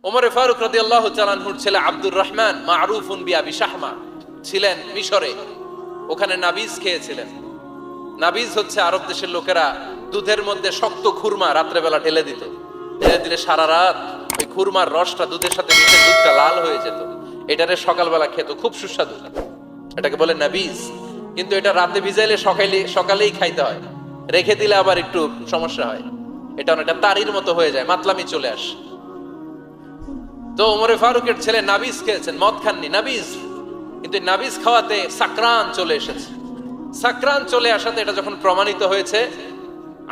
ওমরে ফারুক রাদিয়াল্লাহু তাআলা আনহুর ছেলে আব্দুর রহমান মারুফুন বিআবি শাহমা ছিলেন মিশরে। ওখানে নাবিজ খেয়েছিলেন। নাবিজ হচ্ছে আরব দেশের লোকেরা দুধের মধ্যে শক্ত খুরমা রাত্রেবেলা ঢেলে দিত। ঢেলে দিলে সারা রাত ওই খুরমার রসটা দুধের সাথে মিশে দুধটা লাল হয়ে যেত। এটারে সকালবেলা খেত, খুব সুস্বাদু। এটাকে বলে নাবিজ। কিন্তু এটা রাতে ভিজাইলে সকালেই খাইতে হয়, রেখে দিলে আবার একটু সমস্যা হয়। এটা অনেকটা তারির মতো হয়ে যায়, মাতলামি চলে আসে। তো ওমরে ফারুকের ছেলে নাবিজ খেয়েছেন, মদ খাননি, নাবিজ। কিন্তু নাবিজ খাওয়াতে সাকরান চলে এসেছে। সাকরান চলে আসাতে এটা যখন প্রমাণিত হয়েছে,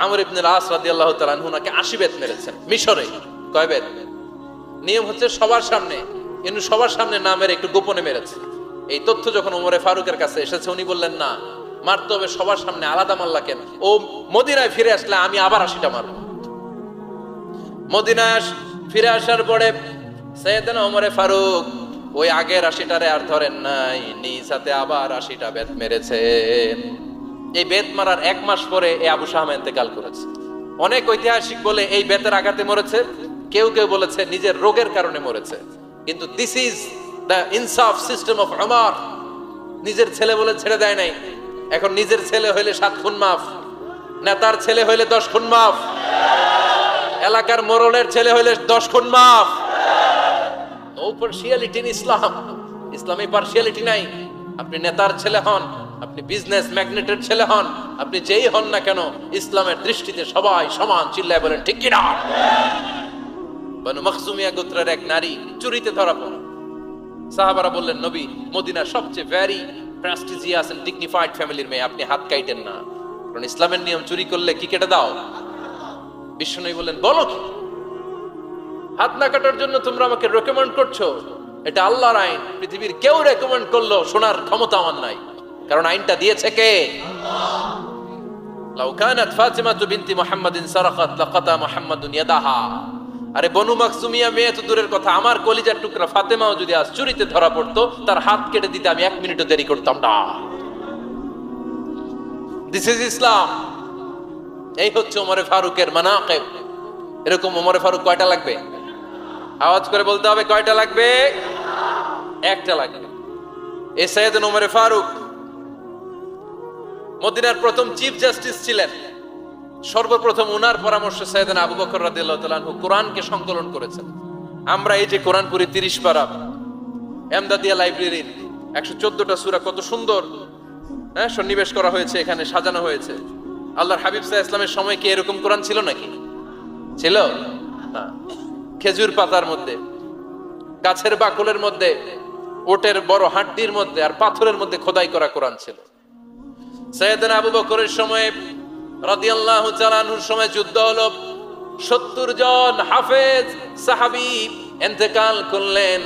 আমর ইবনে আস রাদিয়াল্লাহু তাআলা আনহু নাকি 80 বেত মেরেছেন মিশরে। কয় বেত? নিয়ম হচ্ছে সবার সামনে, কিন্তু সবার সামনে না মেরে একটু গোপনে মেরেছে। এই তথ্য যখন ওমরে ফারুকের কাছে এসেছে, উনি বললেন না, মারতে হবে সবার সামনে, আলাদা মারলা কেন? ও মদিনায় ফিরে আসলে আমি আবার 80টা মারব। মদিনায় ফিরে আসার পরে সাইয়েদনা ওমরে ফারুক ওই আগের 80টারে আর ধরেন নাই, নিজ হাতে আবার 80টা বেত মেরেছেন। এই বেত মারার 1 মাস পরে এই আবু শাহমা ইন্তেকাল করেছে। অনেক ঐতিহাসিক বলে এই বেতের আঘাতে মরেছে, কেউ কেউ বলেছে নিজের রোগের কারণে মরেছে। কিন্তু দিস ইজ দ্য ইনসাফ সিস্টেম অফ ওমর। নিজের ছেলে বলে ছেড়ে দেয় নাই। এখন নিজের ছেলে হইলে 7 খুন মাফ, নেতার ছেলে হইলে 10 খুন মাফ, এলাকার মোড়লের ছেলে হইলে 10 খুন মাফ। নো পার্সিয়ালিটি ইন ইসলাম। ইসলামে পার্সিয়ালিটি নাই। আপনি নেতার ছেলে হন, আপনি বিজনেস ম্যাগনেটের ছেলে হন, আপনি যেই হন না কেন, ইসলামের দৃষ্টিতে সবাই সমান। চিল্লায় বলেন ঠিক কিনা? বনু মখজুমিয়া গোত্রের এক নারী চুরিতে ধরা পড়ল। সাহাবারা বললেন, নবী, মদিনার সবচেয়ে ভেরি প্রেস্টিজিয়াস এন্ড ডিগনিফাইড ফ্যামিলির মেয়ে, আপনি হাত কাটেন না, কারণ ইসলামের নিয়ম চুরি করলে কি কেটে দাও? বিশ্বনবী বললেন, বলো কি? হাত না কাটার জন্য তোমরা আমাকে রেকমেন্ড করছো? এটা আল্লাহর আইন। পৃথিবীর কেউ রেকমেন্ড করলো শোনার ক্ষমতা আমার নাই, কারণ আইনটা দিয়েছে কে? লাউ কানাত ফাতিমাতু বিনতি মুহাম্মাদিন সারাকাত লাকাতা মুহাম্মাদুন ইয়াদাহা। আরে বনু মাখজুমিয়া মেয়ে তো দূরের কথা, আমার কলিজার টুকরা ফাতেমাও যদি আজ চুরিতে ধরা পড়তো, তার হাত কেটে দিতে আমি 1 মিনিটও দেরি করতাম না। দিস ইজ ইসলাম। এই হচ্ছে ওমরে ফারুকের মানাকিব। এরকম ওমরে ফারুক কয়টা লাগবে? আওয়াজ করে বলতে হবে, কয়টা লাগবে? একটা লাগবে। এই সাইয়েদনা ওমরে ফারুক মদিনার প্রথম চিফ জাস্টিস ছিলেন। সর্বপ্রথম উনার পরামর্শে সাইয়েদনা আবু বকর রাদিয়াল্লাহু তাআলা আনহু কোরআনকে সংকলন করেছেন। আমরা এই যে কোরআন পুরি 30 পারা, এমদাদিয়া লাইব্রেরির 114টা সূরা, কত সুন্দর সন্নিবেশ করা হয়েছে, এখানে সাজানো হয়েছে। আল্লাহর হাবিব সাল্লাল্লাহু আলাইহি ওয়াসাল্লামের সময় কি এরকম কোরআন ছিল নাকি? ছিল না। খেজুর পাতার মধ্যে, গাছের বাকলের মধ্যে, ওটের বড় হাড্ডির মধ্যে আর পাথরের মধ্যে খোদাই করা কোরআন ছিল। সাইয়েদনা আবু বকরের সময় রাদিয়াল্লাহু তাআলা আনহুর সময় যুদ্ধ হলো, 70 জন হাফেজ সাহাবী ইন্তেকাল করলেন।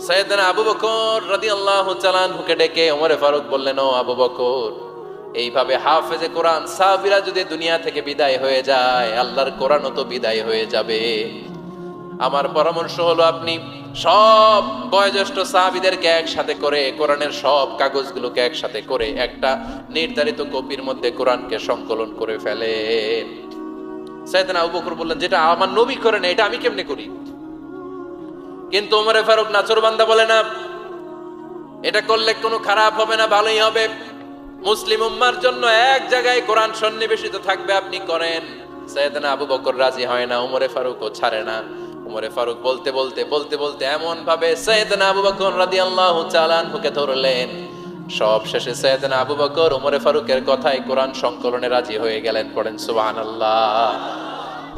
সাইয়েদনা আবু বকর রাদিয়াল্লাহু তাআলা আনহুকে ডেকে ওমরে ফারুক বললেন, ও আবু বকর, এইভাবে হাফেজে কোরআন সাহাবীরা যদি দুনিয়া থেকে বিদায় হয়ে যায়, আল্লাহর কোরআনও তো বিদায় হয়ে যাবে। আমার পরামর্শ হলো আপনি সব বয়োজ্যেষ্ঠ সাহাবীদেরকে একসাথে করে কোরআনের সব কাগজগুলোকে একসাথে করে একটা নির্ধারিত কপির মধ্যে কোরআনকে সংকলন করে ফেলেন। সাইয়েদনা আবু বকর বললেন, যেটা আমার নবী করেন এটা আমি কেমনে করি? কিন্তু ওমরে ফারুক নাচরবান্দা বলে না, এটা করলে কোনো খারাপ হবে না, ভালোই হবে। মুসলিম উম্মার জন্য এক জায়গায় কোরআন সন্নিবেশিত থাকবে, আপনি করেন। সাইয়েদনা আবু বকর রাজি হয় না, ওমরে ফারুকও ছাড়ে না। ওমরে ফারুক বলতে বলতে বলতে বলতে এমন ভাবে সাইয়েদনা আবু বকর রাদিয়াল্লাহু তাআলা আনহুকে ধরলেন, সব শেষে সাইয়েদনা আবু বকর ওমরে ফারুকের কথায় কোরআন সংকলনে রাজি হয়ে গেলেন। পড়েন সুবহানাল্লাহ।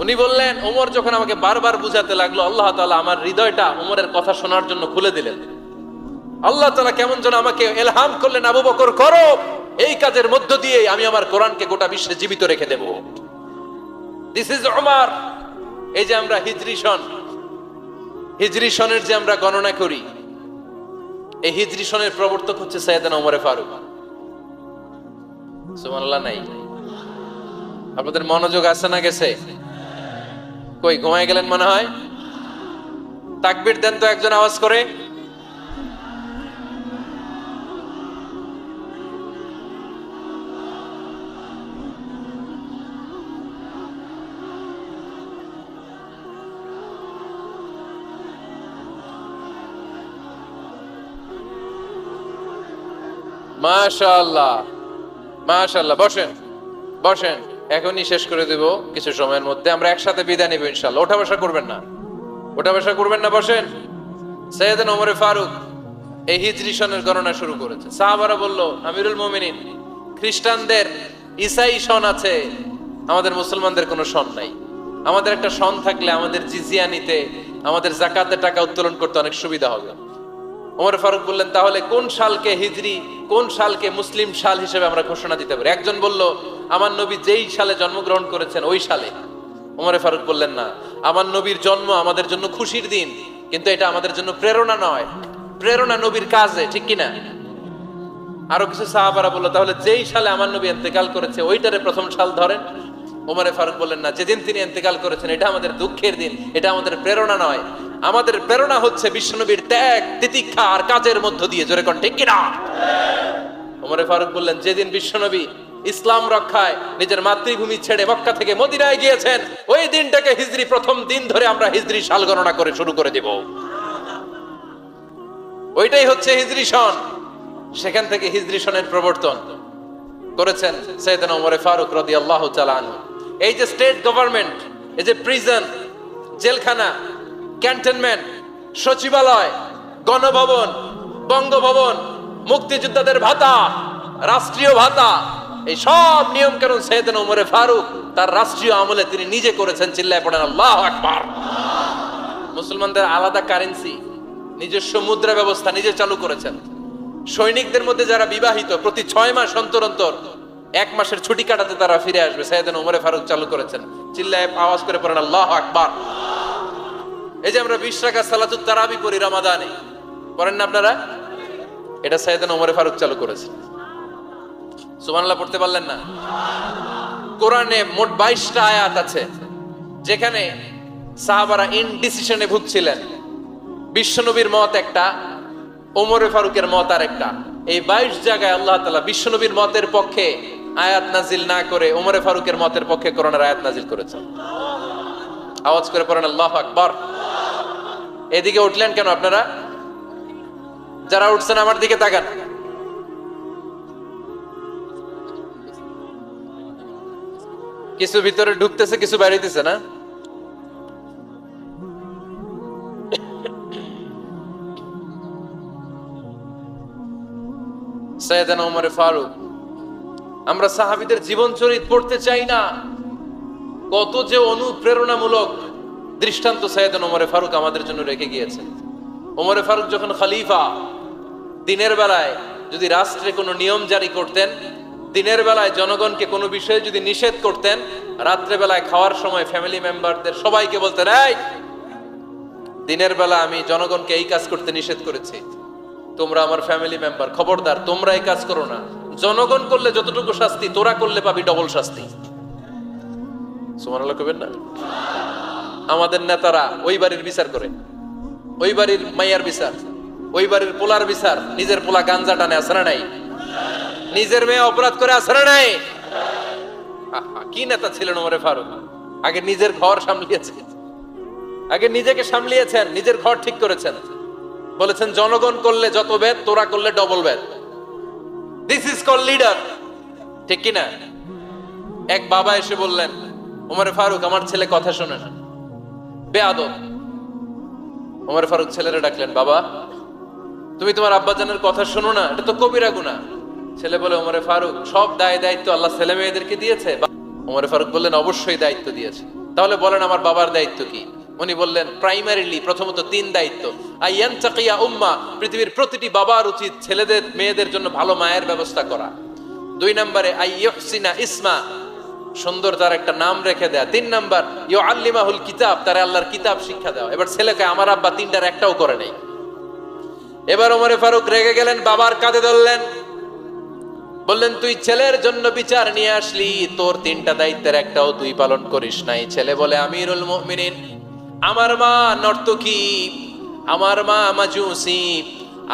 উনি বললেন, ওমর যখন আমাকে বারবার বুঝাতে লাগলো, আল্লাহ তাআলা আমার হৃদয়টা ওমরের কথা শোনার জন্য খুলে দিলেন। আল্লাহ তাআলা কেমন যেন আমাকে ইলহাম করলেন, আবু বকর করো, এই কাজের মধ্য দিয়ে আমি আমার কোরআনকে গোটা বিশ্বে জীবিত রেখে দেব। This is Omar. এই যে আমরা হিজরি সনের যে আমরা গণনা করি, এই হিজরি সনের প্রবর্তক হচ্ছে সাইয়েদনা ওমরে ফারুক। সুবহানাল্লাহ। নাই? আপনাদের মনোযোগ আছে না গেছে? কই ঘুমায় গেলেন মনে হয়? তাকবীর দেন তো একজন আওয়াজ করে। মাশাআল্লাহ, মাশাআল্লাহ। বসেন, বসেন, এখনই শেষ করে দেব কিছু সময়ের মধ্যে। আমরা একসাথে বিদায় নেব ইনশাআল্লাহ। ওঠা বসা করবেন না, ওঠা বসা করবেন না, বসেন। সৈয়দনা ওমর ফারুক এই হিজরি সনের গণনা শুরু করেছে। সাহাবারা বলল, আমিরুল মুমিনিন, খ্রিস্টানদের ঈসাই সন আছে, আমাদের মুসলমানদের কোনো সন নাই। আমাদের একটা সন থাকলে আমাদের জিজিয়া নিতে, আমাদের যাকাতের টাকা উত্তোলন করতে অনেক সুবিধা হবে। ওমর ফারুক বললেন, তাহলে কোন সালকে হিজরি, কোন সালকে মুসলিম সাল হিসেবে আমরা ঘোষণা দিতে পারি? একজন বলল, আমার নবী যেই সালে জন্মগ্রহণ করেছেন ওই সালে। ওমর ফারুক বললেন, না, আমার নবীর জন্ম আমাদের জন্য খুশির দিন, কিন্তু এটা আমাদের জন্য প্রেরণা নয়। প্রেরণা নবীর কাজে, ঠিক কিনা? আরো কিছু সাহাবারা বলল, তাহলে যেই সালে আমার নবী ইন্তেকাল করেছে ওইটারে প্রথম সাল ধরেন। ওমর ফারুক বললেন, না, যেদিন তিনি ইন্তেকাল করেছেন এটা আমাদের দুঃখের দিন, এটা আমাদের প্রেরণা নয়। আমাদের প্রেরণা হচ্ছে বিশ্বনবীর ত্যাগ, তিতিক্ষা আর কাজের মধ্য দিয়ে। জোরে কোন ঠিক কিনা? ওমর ফারুক বললেন, যেদিন বিশ্বনবী ইসলাম রক্ষায় নিজের মাতৃভূমি ছেড়ে মক্কা থেকে মদিনায় গিয়েছেন ওই দিনটাকে হিজরি প্রথম দিন ধরে আমরা হিজরি সাল গণনা করে শুরু করে দেব। ওইটাই হচ্ছে হিজরি সন। সেখান থেকে হিজরি সনের প্রবর্তন করেছেন সাইয়েদনা ওমর ফারুক রাদিয়াল্লাহু তাআলা আনহু। এই যে স্টেট গভর্নমেন্ট, এই যে প্রিজন, জেলখানা, ক্যান্টনমেন্ট, সচিবালয়, গণভবন, বঙ্গভবন, মুক্তিযোদ্ধাদের ভাতা, রাষ্ট্রীয় ভাতা, এই সব নিয়ম কানুন সাইয়েদনা ওমর ফারুক তার রাষ্ট্রীয় আমলে তিনি নিজে করেছেন। চিল্লায় পড়েন আল্লাহু আকবার। মুসলমানদের আলাদা কারেন্সি, নিজস্ব মুদ্রা ব্যবস্থা নিজে চালু করেছেন। সৈনিকদের মধ্যে যারা বিবাহিত প্রতি 6 মাস অন্তর অন্তর 1 মাসের ছুটি কাটাতে তারা ফিরে আসবে, সাইয়েদনা ওমর ফারুক চালু করেছেন। চিল্লায় আওয়াজ করে পড়েন আল্লাহু আকবার। এই যে আমরা 20 রাকাত সালাতুত তারাবি পড়ি রমাদানে, পড়েন না আপনারা? এটা সাইয়েদনা ওমর ফারুক চালু করেছেন। সুবহানাল্লাহ পড়তে পারলেন না? কোরআনে মোট 22টা আয়াত আছে যেখানে সাহাবারা ইনডিসিশনে ভুগছিলেন। বিশ্বনবীর মত একটা, ওমর ফারুকের মত আর একটা। এই 22 জায়গায় আল্লাহ তাআলা বিশ্বনবীর মতের পক্ষে আয়াত নাজিল না করে ওমর ফারুকের মতের পক্ষে কোরআনের আয়াত নাজিল করেছেন। আওয়াজ করে পড়েন আল্লাহু আকবার। এদিকে উঠলেন কেন আপনারা? যারা উঠছেন আমার দিকে তাকান। কিছু ভিতরে ঢুকতেছে, কিছু বাইরেতেছে না? সাইয়েদনা ওমর ফারুক, আমরা সাহাবীদের জীবন চরিত পড়তে চাই না, কত যে অনুপ্রেরণামূলক দৃষ্টান্ত সাইয়েদনা ওমর ফারুক আমাদের জন্য রেখে গিয়েছেন। ওমর ফারুক যখন খলিফা, দিনের বেলায় যদি রাষ্ট্রে কোনো নিয়ম জারি করতেন, দিনের বেলায় জনগণকে কোনো বিষয়ে যদি নিষেধ করতেন, রাত্রে বেলায় খাওয়ার সময় ফ্যামিলি মেম্বারদের সবাইকে বলতেন, এই দিনের বেলা আমি জনগণকে এই কাজ করতে নিষেধ করেছি, তোমরা আমার ফ্যামিলি মেম্বার, খবরদার তোমরা এই কাজ করো না। জনগণ করলে যতটুকু শাস্তি, তোরা করলে পাবি ডবল শাস্তি। সুবহানাল্লাহ কইবেন না? আমাদের নেতারা ওই বাড়ির বিচার করে, ওই বাড়ির মাইয়ার বিচার, ওই বাড়ির পোলার বিচার, নিজের পোলা গাঞ্জা টানে, আছে না নাই? নিজের মেয়ে অপরাধ করে, আছে না নাই? কি নেতা ছিলেন ওমর ফারুক! আগে নিজের ঘর সামলিয়েছেন, আগে নিজেকে সামলিয়েছেন, নিজের ঘর ঠিক করেছেন। বলেছেন জনগণ করলে যত বেদ, তোরা করলে double Veda. This is call leader, ঠিক কিনা? এক বাবা এসে বললেন, ওমর ফারুক আমার ছেলে কথা শোনে না, বেয়াদব। ওমর ফারুক ছেলেরে ডাকলেন, বাবা তুমি তোমার আব্বাজানের কথা শোনো না, এটা তো কবিরা গুনাহ। ছেলে বলে, ওমর ফারুক সব দায় দায়িত্ব আল্লাহ ছেলে মেয়েদেরকে দিয়েছে। ওমর ফারুক বললেন, অবশ্যই দায়িত্ব দিয়েছে। তাহলে বলেন আমার বাবার দায়িত্ব কি? উনি বললেন, প্রাইমারিলি প্রথমত 3 দায়িত্ব। আইয়ান তাকিয়া উম্মা, পৃথিবীর প্রতিটি বাবার উচিত ছেলেদের মেয়েদের জন্য ভালো মায়ের ব্যবস্থা করা। 2 নম্বরে আইয়ুহসিনা ইসমা, সুন্দর তার একটা নাম রেখে দেয়া। 3 নাম্বার ইউআল্লিমাহুল কিতাব, তার আল্লাহর কিতাব শিক্ষা দেওয়া। এবার ছেলেকে আমার আব্বা 3টার একটাও করে নাই। এবার ওমর ফারুক রেগে গেলেন, বাবার কাঁধে ধরলেন, বললেন তুই ছেলের জন্য বিচার নিয়ে আসলি, তোর 3টা দায়িত্বের একটাও তুই পালন করিস নাই। ছেলে বলে, আমিরুল মুমিনিন আমার মা নর্তকী, আমার মা মাজুসি,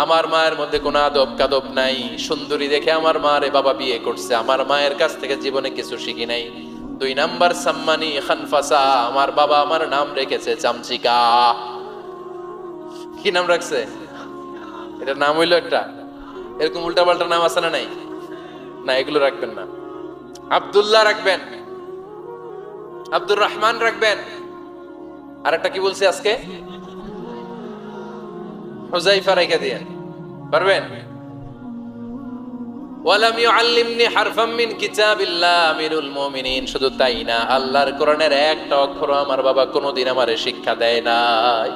আমার মায়ের মধ্যে কোনো আদব কাদব নাই, সুন্দরী দেখে আমার মারে বাবা বিয়ে করছে, আমার মায়ের কাছ থেকে জীবনে কিছু শিখি নাই। 2 নাম্বার সাম্মানি খানফাসা, আমার বাবা আমার নাম রেখেছে চামচিকা। কি নাম রাখছে? এটা নাম হইলো একটা এরকম উল্টাপাল্টা নাম আছে না নাই? না, এগুলো রাখবেন না। আব্দুল্লাহ রাখবেন, আব্দুর রহমান রাখবেন। আর একটা কি বলছি আজকে? হুযায়ফা রেখে দিয়েন, পারবেন? ওয়ালাম ইউআল্লিমনি হারফাম মিন কিতাবিল্লাহ আমিরুল মুমিনিন। শুধু তাই না, আল্লাহর কোরআনের একটা অক্ষর আমার বাবা কোনোদিন আমারে শিক্ষা দেয় নাই।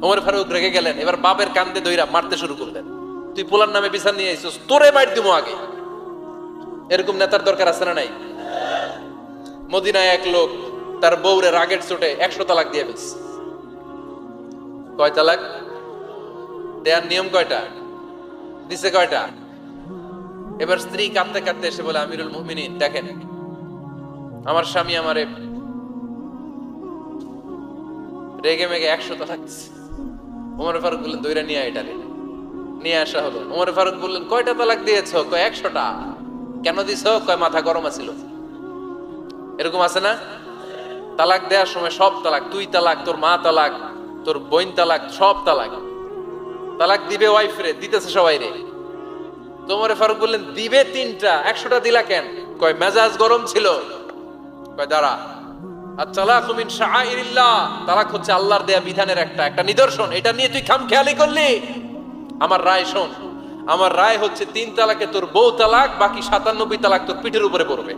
ওমর ফারুক রেগে গেলেন, এবার বাপের কান্দে দইরা মারতে শুরু করলেন। তুই পোলার নামে বিচার নিয়ে আইছিস, তোরে মার দিমু আগে। এরকম নেতার দরকার আছে না নাই? মদিনায় এক লোক তার বউরে রাগের চোটে 100 তালাক দিয়ে ফেলছে। কয় তালাক দেয়ার নিয়ম কয়টা? দিছে কয়টা? এবার স্ত্রী কাঁদতে কাঁদতে এসে বলে, আমিরুল মুমিনিন দেখেন, আমার স্বামী আমারে রেগে মেগে 100 তালাক দিছে। ওমর ফারুক বললেন, দইরা নিয়ে আয়, এটারে নিয়ে আসা হলো। ওমর ফারুক বললেন, কয়টা তালাক দিয়েছো? কয় 100টা। কেন দিছো? কয় মাথা গরম আছিল। এরকম আছে না? তালাক দেওয়ার সময় সব তালাক, তুই তালাক, তোর মা তালাক, তোর বোন তালাক, সব তালাক। তালাক দিবে ওয়াইফ রে, দিতেছে সবাই রে। ওমর ফারুক বললেন, দিবে 3টা, 100টা দিলা কেন? কয় মেজাজ গরম ছিল। কয় দাঁড়া, আত-তালাকু মিন শাআইরিল্লাহ, তালাক হচ্ছে আল্লাহর দেয়া বিধানের একটা নিদর্শন। এটা নিয়ে তুই খামখেয়ালি করলি? আমার রায় শোন, আমার রায় হচ্ছে 3 তালাকে তোর বউ তালাক, বাকি 97 তালাক তোর পিঠের উপরে পড়বে।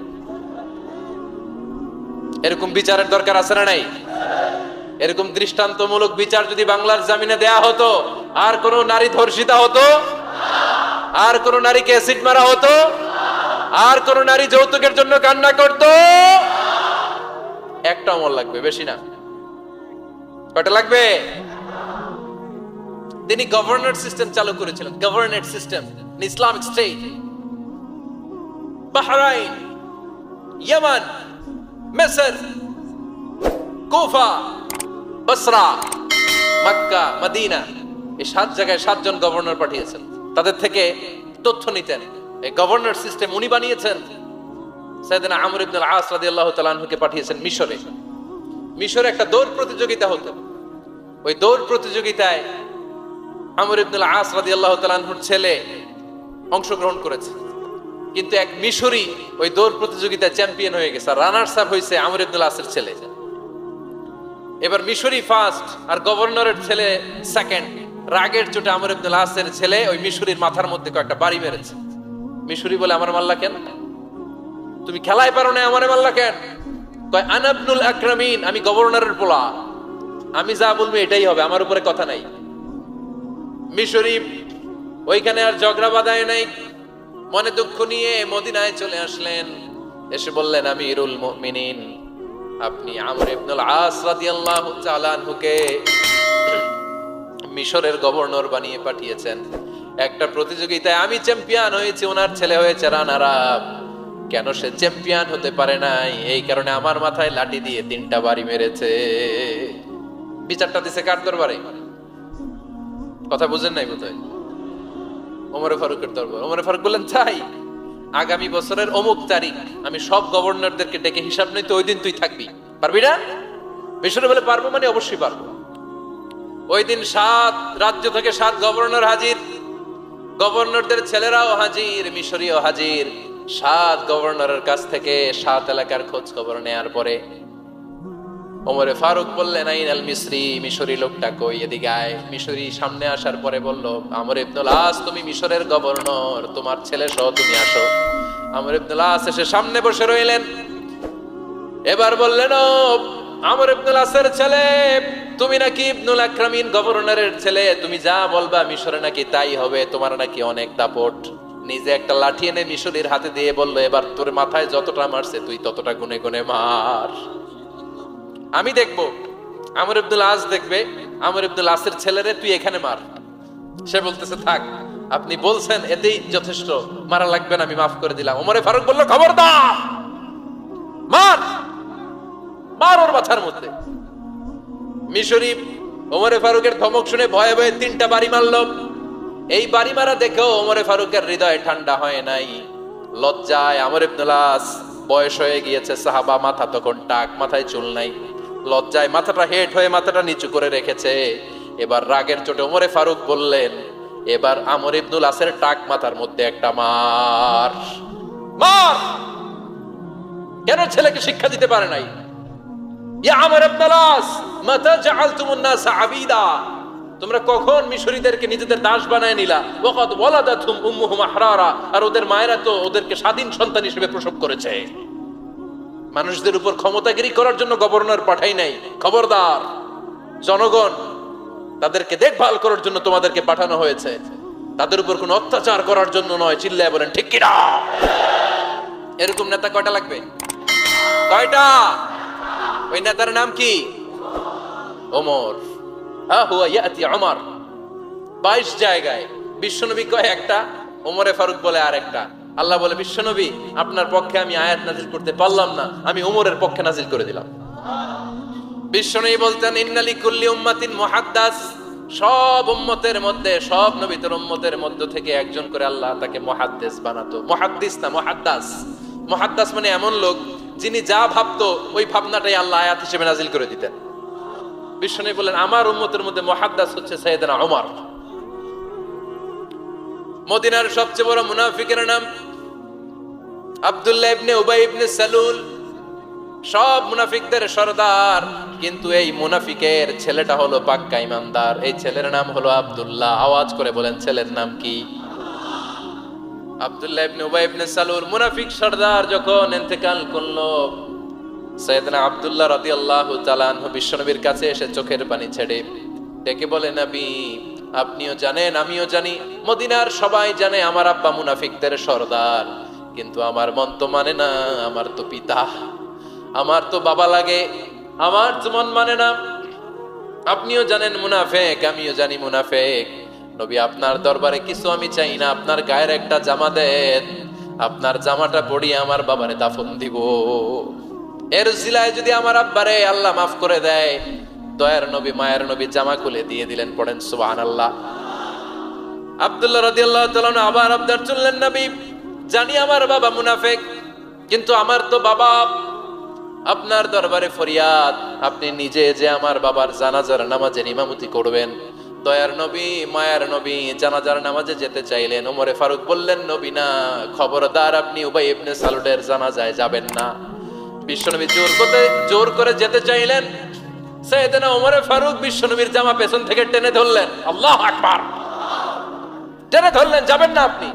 এরকম বিচারের দরকার আছে না নাই? এরকম দৃষ্টান্তমূলক বিচার যদি বাংলার জমিনে দেয়া হতো, আর কোন নারী ধর্ষিতা হতো? আর কোন নারীকে অ্যাসিড মারা হতো? আর কোন নারী যৌতুকের জন্য কান্না করত? একটা অমল লাগবে, বেশি না। কয়টা লাগবে? তিনি গভর্নর সিস্টেম চালু করেছিলেন, governor system, Islamic State. Bahrain, Yemen, মিসর, কুফা, বসরা, মক্কা, মদিনা, এই 7 জায়গায় 7 জন গভর্নর পাঠিয়েছেন। তাদের থেকে তথ্য নিতেন। এই গভর্নর সিস্টেম উনি বানিয়েছেন। সাইয়েদনা আমর ইবনে আল-আস রাদিয়াল্লাহু তাআলা আনহুকে পাঠিয়েছেন মিশরে। মিশরে একটা দৌড় প্রতিযোগিতা হতো। ওই দৌড় প্রতিযোগিতায় আমর ইবনে আল-আস রাদিয়াল্লাহু তাআলা আনহুর ছেলে অংশগ্রহণ করেছে, কিন্তু এক মিশরি ওই দৌড় প্রতিযোগিতায় চ্যাম্পিয়ন হয়ে গেছে। রানার্স আপ হয়েছে আমর ইবনে আল-আসের ছেলে। এবার মিশরি ফার্স্ট আর গভর্নরের ছেলে সেকেন্ড। রাগের চোটে আমর ইবনে আল-আসের ছেলে ওই মিশরির মাথার মধ্যে কয়েকটা বাড়ি মেরেছে। মিশরি বলে, আমার মাল্লা কেন? তুমি খেলায় পারো না, আমারে মাল্লা কেন? কয়, আনা ইবনুল আকরামিন, আমি গভর্নরের পোলা, আমি যা বলবো এটাই হবে, আমার উপরে কথা নাই। মিশরি ওইখানে আর ঝগড়া বাঁধায় নাই, মনে দুঃখ নিয়ে মদিনায় চলে আসলেন। এসে বললেন, আমিরুল মুমিনিন, আপনি আমর ইবনে আল-আস রাদিয়াল্লাহু তাআলা আনহুকে মিশরের গভর্নর বানিয়ে পাঠিয়েছেন। একটা প্রতিযোগিতায় আমি চ্যাম্পিয়ন হয়েছি, ওনার ছেলে হয়েছে রানার আপ। কেন সে চ্যাম্পিয়ন হতে পারে নাই? এই কারণে আমার মাথায় লাঠি দিয়ে 3টা বাড়ি মেরেছে। বিচারটা দিছে কার দরবারে? কথা বুঝেন নাই বোধহয়? ওমর ফারুকের দরবার। ওমর ফারুক বললেন, তাই আগামী বছরের অমুক তারিখ আমি সব গভর্নরদেরকে ডেকে হিসাব নিতে, ওই দিন তুই থাকবি, পারবি না? মিশরে বলে, পারবো মানে অবশ্যই পারবো। ওই দিন 7 রাজ্য থেকে 7 গভর্নর হাজির, গভর্নরদের ছেলেরাও হাজির, মিশরীয় হাজির। 7 গভর্নরের কাছ থেকে 7 এলাকার খোঁজ খবর নেয়ার পরে ওমরে ফারুক বললেন, আইনাল মিসরি, মিশরি লোকটা কই, এদিকে আয়। মিশরি সামনে আসার পরে বলল, আমর ইবনে আল-আস, তুমি মিশরের গভর্নর, তোমার ছেলে সহ তুমি আসো। আমর ইবনে আল-আস এসে সামনে বসে রইলেন। এবার বললেন, ও আমর ইবনে আল-আসের ছেলে, তুমি নাকি ইবনুল আকরামিন, গভর্নরের ছেলে, তুমি যা বলবা মিশরে নাকি তাই হবে, তোমার নাকি অনেক দাপট। নিজে একটা লাঠি এনে মিশরীর হাতে দিয়ে বলল, এবার তোর মাথায় যতটা মারছে তুই ততটা গুনে গুনে মার, আমি দেখবো। আমর ইবনে আল-আস দেখবে, আমর ইবনে আল-আসের ছেলেরে তুই এখানে মার। সে বলতেছে, থাক, আপনি বলছেন এতেই যথেষ্ট, মারা লাগবে না, আমি মাফ করে দিলাম। ওমরে ফারুক বলল, খবরদার, মার, মার ওর মাথার মধ্যে। মিশরি ওমরে ফারুকের ধমক শুনে ভয়ে ভয়ে 3টা বাড়ি মারল। এই বাড়ি মারা দেখেও ওমরে ফারুকের হৃদয় ঠান্ডা হয় নাই। লজ্জায় আমর ইবনে আল-আস, বয়স হয়ে গিয়েছে, সাহাবা, মাথা তখন টাক, মাথায় চুল নাই, লজ্জায় মাথাটা হেট হয়ে মাথাটা নিচু করে রেখেছে। এবার রাগের চোটে ওমরে ফারুক বললেন, এবার আমর ইবনুল আসের টাক মাথার মধ্যে একটা মার মার। কেন ছেলেকে শিক্ষা দিতে পারে নাই? ইয়া আমর ইবনুল আস, মাতা জাআলতুমুন নাস আবিদা, তোমরা কখন মিশরীদেরকে নিজেদের দাস বানায় নিলা? ওয়াকাদ ওয়ালাদাতুম উম্মুহুম আহরারা, আর ওদের মায়েরা তো ওদেরকে স্বাধীন সন্তান হিসেবে প্রসব করেছে। মানুষদের উপর ক্ষমতাগিরি করার জন্য গভর্নর পাঠাই নাই। খবরদার, জনগণ তাদেরকে দেখভাল করার জন্য তোমাদেরকে পাঠানো হয়েছে, তাদের উপর কোনো অত্যাচার করার জন্য নয়। চিল্লায় বলেন ঠিক কিনা? এরকম নেতা কয়টা লাগবে? কয়টা? ওই নেতার নাম কি? ওমর। হা হুয়া ইয়াতি ওমর। 22 জায়গায় বিশ্বনবী কয় একটা, ওমরে ফারুক বলে আরেকটা। আল্লাহ বলে, বিশ্বনবী আপনার পক্ষে আমি আয়াত নাজিল করতে পারলাম না, আমি ওমরের পক্ষে নাজিল করে দিলাম। বিশ্বনবী বলতেন, ইন্না লিকুল্লি উম্মাতিন মুহাদ্দাস, সব উম্মতের মধ্যে, সব নবীদের উম্মতের মধ্য থেকে একজন করে আল্লাহ তাকে মুহাদ্দিস বানাতো। মুহাদ্দিস না, মুহাদ্দাস। মুহাদ্দাস মানে এমন লোক যিনি যা ভাবতো ওই ভাবনাটাই আল্লাহ আয়াত হিসেবে নাজিল করে দিতেন। বিশ্বনবী বলেন, আমার উম্মতের মধ্যে মুহাদ্দাস হচ্ছে সাইয়েদনা ওমর। মদিনার সবচেয়ে বড় মুনাফিকের নাম আব্দুল্লাহ ইবনে উবাই ইবনে সালুল, সব মুনাফিকদের সরদার, কিন্তু এই মুনাফিকের ছেলেটা হলো পাক্কা ইমানদার। এই ছেলের নাম হলো আব্দুল্লাহ। আওয়াজ করে বলেন, ছেলের নাম কি? আব্দুল্লাহ ইবনে উবাই ইবনে সালুল, মুনাফিক সরদার যখন ইন্তেকাল করলো, সাইয়েদনা আব্দুল্লাহ রাদিয়াল্লাহু তাআলা আনহু বিশ্বনবীর কাছে এসে চোখের পানি ছেড়ে ডেকে বলে, নবী আপনিও জানেন, আমিও জানি, মদিনার সবাই জানে আমার আব্বা মুনাফিকদের সরদার, কিন্তু আমার মন তো মানে না, আমার তো পিতা, আমার তো বাবা লাগে, আমার তো মন মানে না। আপনিও জানেন মুনাফিক, আমিও জানি মুনাফিক। নবী আপনার দরবারে কিছু আমি চাই না, আপনার গায়ের একটা জামা দেন, আপনার জামাটা পরিয়ে আমার বাবারে দাফন দিব। এর উসিলায় যদি আমার আব্বারে আল্লাহ মাফ করে দেয়, দয়ার নবী মায়ের নবী জামা খুলে দিয়ে দিলেন। পড়েন সুবহানাল্লাহ। আব্দুল্লাহ রাদিয়াল্লাহু তাআলা আবার আবদার চললেন, নবী জানি আমার বাবা মুনাফিক, কিন্তু আমার তো বাবা, আপনার দরবারে ফরিয়াদ, আপনি নিজে যে আমার বাবার জানাজার নামাজের ইমামতি করবেন। দয়ার নবী মায়ার নবী জানাজার নামাজে যেতে চাইলেন। ওমরে ফারুক বললেন, নবী না, খবরদার আপনি উবাই ইবনে সালুলের জানাজায় যাবেন না। বিশ্বনবী জোর করে যেতে চাইলেন। সাইয়েদনা ওমরে ফারুক বিশ্বনবীর জামা পেছন থেকে টেনে ধরলেন। আল্লাহু আকবার। টেনে ধরলেন, যাবেন না আপনি।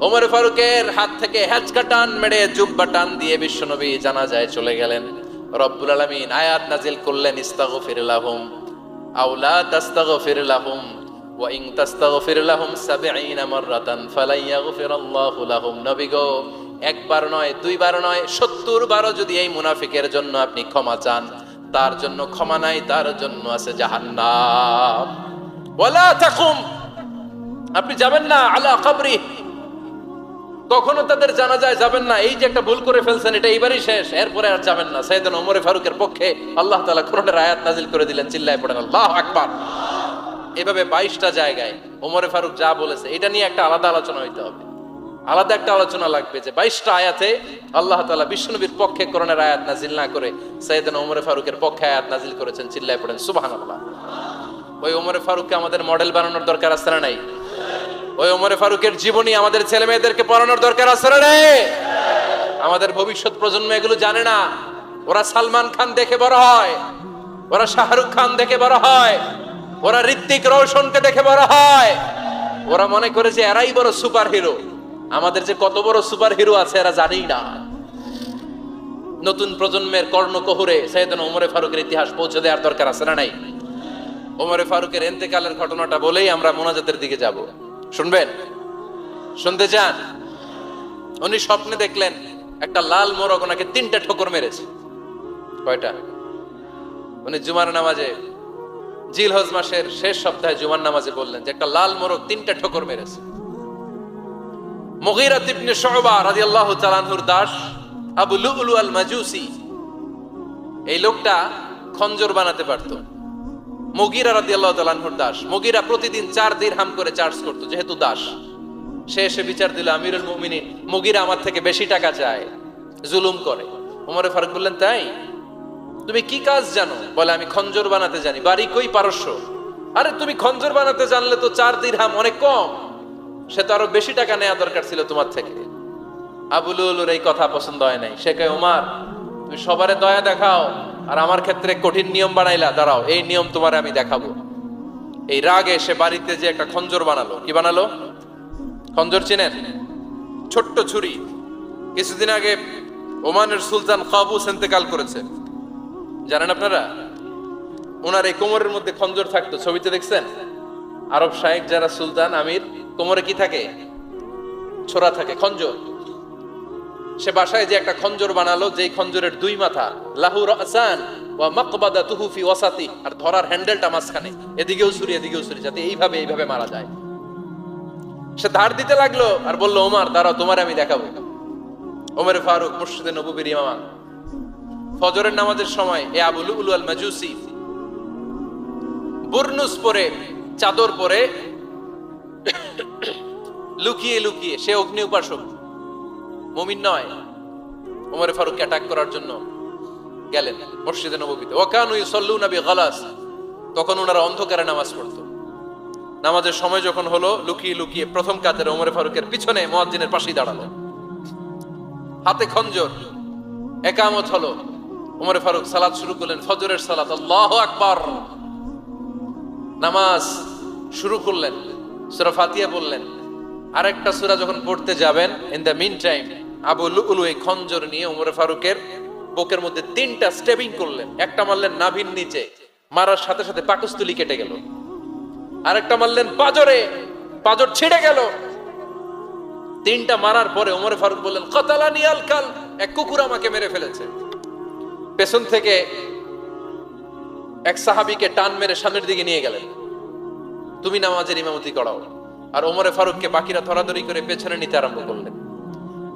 ওমর ফারুকের হাত থেকে হ্যাচকা টান মেরে জুব্বা টান দিয়ে বিশ্বনবী জানাজায় চলে গেলেন। রব্বুল আলামিন আয়াত নাজিল করলেন, ইস্তাগফির লাহুম আও লা তাস্তাগফির লাহুম ওয়া ইন তাস্তাগফির লাহুম ৭০ মাররাতান ফালাই ইয়াগফিরাল্লাহু লাহুম। নবী গো, একবার নয়, দুইবার নয়, ৭০ বারও যদি এই মুনাফিকের জন্য আপনি ক্ষমা চান, তার জন্য ক্ষমা নাই, তার জন্য আছে জাহান্নাম। ওয়ালা তাকুম, আপনি যাবেন না আলা কবরি, কখনো তাদের জানাজায় যাবেন না। এই যে একটা ভুল করে ফেলছেন, এটা এইবারই শেষ, এরপরে আর যাবেন না। সাইয়েদনা ওমরে ফারুকের পক্ষে আল্লাহ তাআলা কোরআনের আয়াত নাজিল করে দিলেন। চিল্লায় পড়েন আল্লাহু আকবার। এভাবে 22টা জায়গায় ওমরে ফারুক যা বলেছে, এটা নিয়ে একটা আলাদা আলোচনা হইতে হবে, আলাদা একটা আলোচনা লাগবে যে 22টা আয়াতে আল্লাহ তাআলা বিশ্বনবীর পক্ষে কোরআনের আয়াত নাজিল না করে সাইয়েদনা ওমরে ফারুকের পক্ষে আয়াত নাজিল করেছেন। চিল্লায় পড়েন সুবহানাল্লাহ। ওই ওমরে ফারুককে আমাদের মডেল বানানোর দরকার আছে না নাই? ওই ওমরে ফারুকের জীবনী আমাদের ছেলে মেয়েদেরকে পড়ানোর দরকার আছে না নাই? আমাদের ভবিষ্যৎ প্রজন্ম এগুলো জানে না। ওরা সালমান খান দেখে বড় হয়, ওরা শাহরুখ খান দেখে বড় হয়, ওরা ঋত্বিক রোশনকে দেখে বড় হয়, ওরা মনে করে যে এরাই বড় সুপার হিরো। আমাদের যে কত বড় সুপার হিরো আছে এরা জানেই না। নতুন প্রজন্মের কর্ণকহুরে সাইয়েদনা ওমরে ফারুকের ইতিহাস পৌঁছে দেওয়ার দরকার আছে না নাই? ওমরে ফারুকের ইন্তেকালের ঘটনাটা বলেই আমরা মোনাজাতের দিকে যাব। শুনবেন? শুনতে চান? উনি স্বপ্নে দেখলেন একটা লাল মোরগ ওনাকে 3টা ঠোকর মেরেছে। কয়টা? উনি জুমার নামাজে, জিলহজ মাসের শেষ সপ্তাহে জুমার নামাজে বললেন যে একটা লাল মোরগ 3টা ঠোকর মেরেছে। মুগীরা ইবনে শুবা রাদিয়াল্লাহু তাআলা আনহুর দাস আবু লুলু আল মাজুসি, এই লোকটা খঞ্জর বানাতে পারতো। মুগীরা রাদিয়াল্লাহু তাআলা আনহুর দাস। মুগীরা প্রতিদিন 4 দিরহাম করে চার্জ করতো, যেহেতু দাস। সে এসে বিচার দিল, আমিরুল মুমিনিন, মুগীরা আমার থেকে বেশি টাকা চায়, জুলুম করে। ওমরে ফারুক বললেন, তাই? তুমি কি কাজ জানো? বলে, আমি খঞ্জর বানাতে জানি। বাড়ি কই? পারস্য। আরে তুমি খঞ্জর বানাতে জানলে তো 4 দিরহাম অনেক কম, সে তো আরো বেশি টাকা নেওয়া দরকার ছিল তোমার থেকে। আবু লুলুর এই কথা পছন্দ হয় নাই। সে কয়, ওমর তুমি সবারে দয়া দেখাও আর আমার ক্ষেত্রে কঠিন নিয়ম বানাইলা, দাঁড়াও এই নিয়ম তোমারে আমি দেখাবো। এই রাগে সে বাড়িতে যে একটা খঞ্জর বানালো। কি বানালো? খঞ্জর চিনেন? ছোট্ট ছুরি। কিছুদিন আগে ওমানের সুলতান কাবুস ইন্তেকাল করেছে, জানেন আপনারা? ওনার এই কোমরের মধ্যে খঞ্জর থাকতো, ছবিতে দেখছেন? আরব শায়েখ যারা সুলতান আমির, কোমরে কি থাকে? ছোরা থাকে, খঞ্জর। সে বাসায় যে একটা খঞ্জর বানালো, যেই খঞ্জরের 2 মাথা, লাহু রাসান ওয়া মাকবাদাতুহু ফি ওয়াসাতি, আর ধরার হ্যান্ডেলটা মাঝখানে, এদিকেও ছুরি এদিকেও ছুরি, যাতে এইভাবে মারা যায়। সে ধার দিতে লাগলো আর বলল, ওমর দাঁড়াও তোমার আমি দেখাবো। ওমর ফারুক মসজিদে নববীর ইমাম, ফজরের নামাজের সময় এ আবু লুলু আল মাজুসি বুরনুস পরে, চাদর পরে, লুকিয়ে লুকিয়ে, সে অগ্নি উপাসক, মুমিন নয়। ওমর ফারুককে অ্যাটাক করার জন্য গেলেন মসজিদে নববীতে। ওয়াকানু ইউসাল্লুনা বিগালাস, তখন ওনারা অন্ধকারে নামাজ পড়তো। নামাজের সময় যখন হলো, লুকিয়ে লুকিয়ে প্রথম কাতারে ওমর ফারুকের পিছনে মুয়াজ্জিনের পাশেই দাঁড়ালো, হাতে খঞ্জর। একামত হলো, ওমর ফারুক সালাত শুরু করলেন, ফজরের সালাত, আল্লাহু আকবার। নামাজ শুরু করলেন, সূরা ফাতিহা বললেন। আরেকটা সূরা যখন পড়তে যাবেন, in the meantime Abu Lulu এই খঞ্জর নিয়ে ওমর ফারুকের বুকের মধ্যে 3টা স্টেবিং করলেন। একটা মারলেন নাভির নিচে, মারার সাথে সাথে পাকস্থলী কেটে গেল। আরেকটা মারলেন পাজরে, পাজর ছিঁড়ে গেল। 3টা মারার পরে ওমর ফারুক বললেন, কতালানি আল কাল, এক কুকুর আমাকে মেরে ফেলেছে। পেছন থেকে এক সাহাবীকে টান মেরে সামনের দিকে নিয়ে গেলেন, তুমি নামাজের ইমামতি করাও। আর ওমরে ফারুককে বাকিরা ধরাধরি করে পেছনে নিতে আরম্ভ করলেন।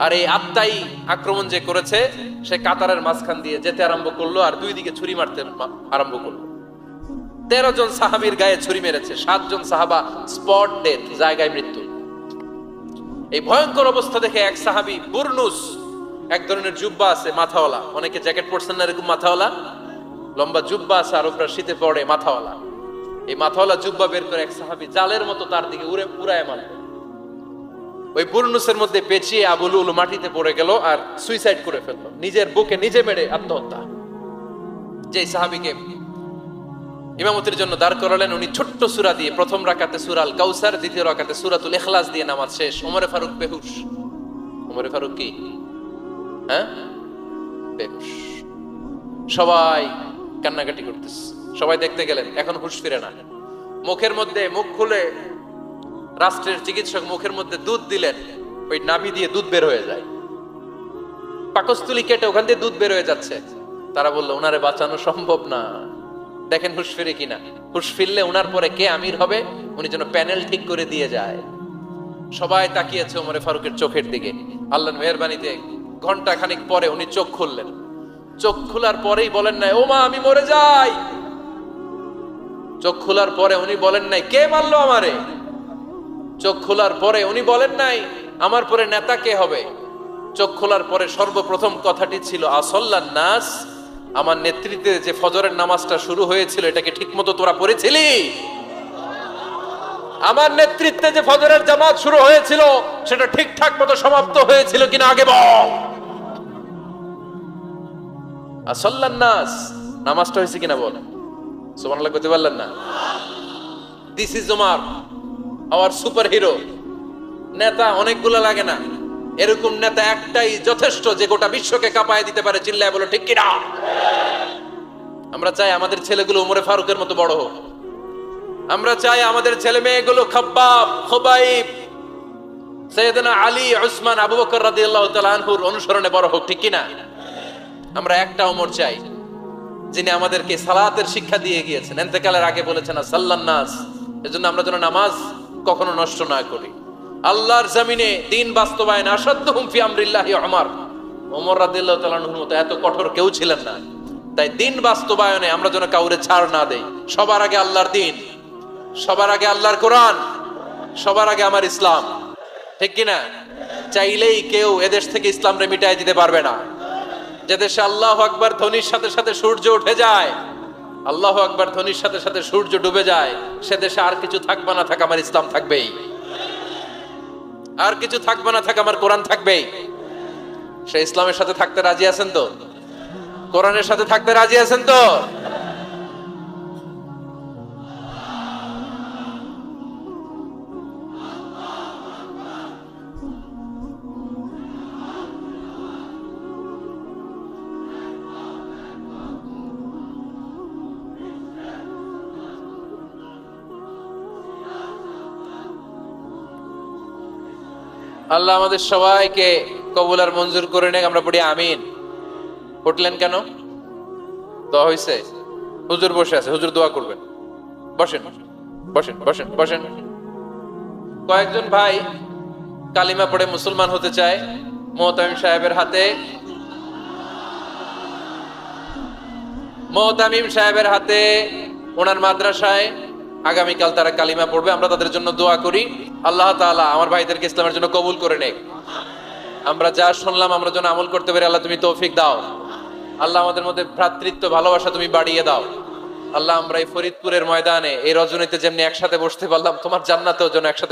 আর এই আত্মাই আক্রমণ যে করেছে, সে কাতারের মাঝখান দিয়ে যেতে আরম্ভ করলো আর 2 দিকে ছুরি মারতে আরম্ভ করলো। 13 জন সাহাবীর গায়ে ছুরি মেরেছে, 7 জন সাহাবা স্পট ডেথ, জায়গায় মৃত্যু। এই ভয়ঙ্কর অবস্থা দেখে এক সাহাবী বুরনুস, এক ধরনের জুব্বা আছে মাথাওয়ালা, অনেকে জ্যাকেট পরছেন না এরকম মাথাওয়ালা, লম্বা জুব্বা আছে আরবরা শীতে পরে মাথাওয়ালা, এই মাথাওয়ালা জুব্বা বের করে এক সাহাবী জালের মতো তার দিকে উড়ায় মারল। ওই বুরনুসের মধ্যে পেঁচিয়ে আবু লুলু মাটিতে পড়ে গেল আর সুইসাইড করে ফেললো, নিজের বুকে নিজে মেরে আত্মহত্যা। যে সাহাবীকে ইমামতির জন্য দাঁড় করালেন, উনি ছোট্ট সূরা দিয়ে প্রথম রাকাতে সূরা আল কাউসার, দ্বিতীয় রাকাতে সূরাতুল ইখলাস দিয়ে নামাজ শেষ। ওমর ফারুক বেহুশ। ওমর ফারুক কি বেহুশ। সবাই কান্নাকাটি করতেছে, সবাই দেখতে গেলেন, এখন হুঁশ ফিরে না। মুখের মধ্যে, মুখ খুলে রাষ্ট্রের চিকিৎসক মুখের মধ্যে দুধ দিলেন, ওই নাভি দিয়ে দুধ বের হয়ে যায়, পাকস্থলী কেটে ওখান দিয়ে দুধ বের হয়ে যাচ্ছে। তারা বললো, ওনারে বাঁচানো সম্ভব না, দেখেন হুঁশ ফিরে কিনা। হুঁশ ফিরলে ওনার পরে কে আমির হবে, উনি যেন প্যানেল ঠিক করে দিয়ে যায়। সবাই তাকিয়েছে ওমর ফারুকের চোখের দিকে। আল্লাহর মেহেরবানিতে ঘন্টা খানিক পরে উনি চোখ খুললেন। চোখ খোলার পরেই বলেন নাই, ও মা আমি মরে যাই। চোখ খোলার পরে উনি বলেন নাই, কে মারলো আমারে। চোখ খোলার পরে উনি বলেন নাই, আমার পরে নেতা কে হবে। চোখ খোলার পরে সর্বপ্রথম কথাটি ছিল, আসল্লান নাস, আমার নেতৃত্বে যে ফজরের নামাজটা শুরু হয়েছিল, এটাকে ঠিক মতো তোরা পড়েছিলি? আমার নেতৃত্বে যে ফজরের জামাত শুরু হয়েছিল, সেটা ঠিকঠাক মতো সমাপ্ত হয়েছিল কিনা আগে বল। আসল্লান নাস, নামাজটা হয়েছে কিনা বল। সুবহানাল্লাহ কইতে পারলেন না? This is Omar, hour super hero. নেতা অনেকগুলো লাগে না, এরকম নেতা একটাই যথেষ্ট, যে গোটা বিশ্বকে কাঁপায় দিতে পারে। চিল্লায় বলো ঠিক কিনা? আমরা চাই আমাদের ছেলেগুলো ওমরে ফারুকের মতো বড় হোক। আমরা চাই আমাদের ছেলে মেয়েগুলো খাব্বাব, খুবাইব, সাইয়েদনা আলী, উসমান, আবু বকর রাদিয়াল্লাহু তাআলা আনহুর অনুসরণে বড় হোক, ঠিক কিনা? আমরা একটা ওমর চাই, যিনি আমাদেরকে সালাতের শিক্ষা দিয়ে গিয়েছেন, ইন্তেকালের আগে বলেছেন সাল্লান নাস। এজন্য আমরা যেন নামাজ কখনো নষ্ট না করি। আল্লাহর জমিনে দিন বাস্তবায়ন আসাদ্দুহুম ফি আমরিল্লাহি ওমর। ওমর রাদিয়াল্লাহু তাআলা আনহুর মতো এত কঠোর কেউ ছিলেন না। তাই দিন বাস্তবায়নে আমরা যেন কাউরে ছাড় না দেই। সবার আগে আল্লাহর দিন, সবার আগে আল্লাহর কোরআন, সবার আগে আমার ইসলাম, ঠিক কিনা? চাইলেই কেউ এদেশ থেকে ইসলামরে মিটাই দিতে পারবে না। যে দেশে আল্লাহু আকবার ধ্বনির সাথে সাথে সূর্য উঠে যায়, আল্লাহু আকবার ধ্বনির সাথে সাথে সূর্য ডুবে যায়, সে দেশে আর কিছু থাকবে না থাক, আমার ইসলাম থাকবেই। আর কিছু থাকবে না থাক, আমার কোরআন থাকবেই। সে ইসলামের সাথে থাকতে রাজি আছেন তো? কোরআনের সাথে থাকতে রাজি আছেন তো? আল্লাহ আমাদের সবাইকে কবুল আর মঞ্জুর করে নেক। আমরা পড়ি আমিন। উঠলেন কেন? দোয়া হয়েছে? হুজুর বসে আছে, হুজুর দোয়া করবেন। বসেন বসেন বসেন বসেন। কয়েকজন ভাই কালিমা পড়ে মুসলমান হতে চায়। মোহতামিম সাহেবের হাতে, মোহতামিম সাহেবের হাতে ওনার মাদ্রাসায় আগামীকাল তারা কালিমা পড়বে। আমরা তাদের জন্য দোয়া করি, আল্লাহ তাআলা আমার ভাইদেরকে ইসলামের জন্য কবুল করে নেক। আমরা যা শুনলাম আমরা যেন আমল করতে পারি, আল্লাহ তুমি তৌফিক দাও। আল্লাহ আমাদের মধ্যে ভ্রাতৃত্ব ভালোবাসা তুমি বাড়িয়ে দাও। আল্লাহ আমরা এই ফরিদপুরের ময়দানে এই রজনীতে যেমনি একসাথে বসতে পারলাম, তোমার জান্নাতেও যেন একসাথে